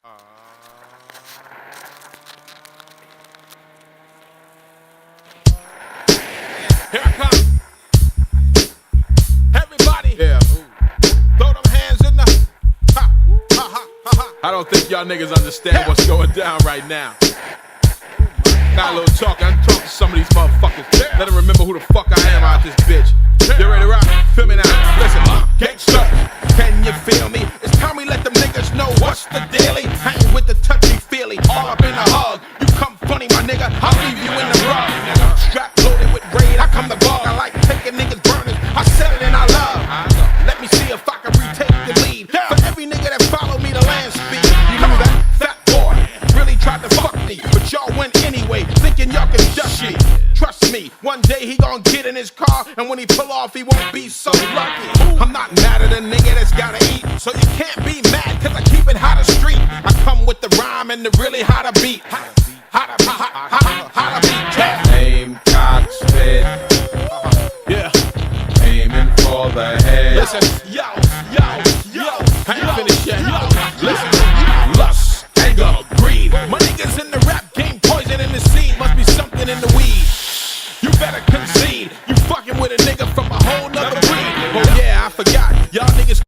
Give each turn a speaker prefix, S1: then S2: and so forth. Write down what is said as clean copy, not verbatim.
S1: Here I come. Everybody, yeah. Throw them hands in the. Ha, ha, ha, ha. I don't think y'all niggas understand what's going down right now. Got a little talk. I talk to some of these motherfuckers. Let them remember who the fuck I am out this bitch. You ready to rock? Feel me now. Listen, gangsta, can you feel me? It's time we let them niggas know what's the daily. Hang with the touchy-feely, all up in a hug. You come funny, my nigga, I'll leave you in the rug. Strap loaded with braid, I come to bug. I like taking niggas burners, I sell it and I love. Let me see if I can retake the lead. For every nigga that follow me to land speed. You know that fat boy really tried to fuck me, but y'all went anyway, thinking y'all can dust me. Trust me, one day he gon' get in his car, and when he pull off, he won't be so lucky. I'm not mad at a nigga that's gotta eat, so you can't be mad, cause I keep it hotter street. I come with the rhyme and the really hotter beat. Hotter beat, yeah.
S2: Aim, cock, spit.
S1: Yeah.
S2: Aiming for the head.
S1: Listen, yo, I ain't finished yet. Listen, lust, anger, greed. My niggas in the rap game, poison in the seed. Must be something in the weed. You better concede. You fucking with a nigga from a whole nother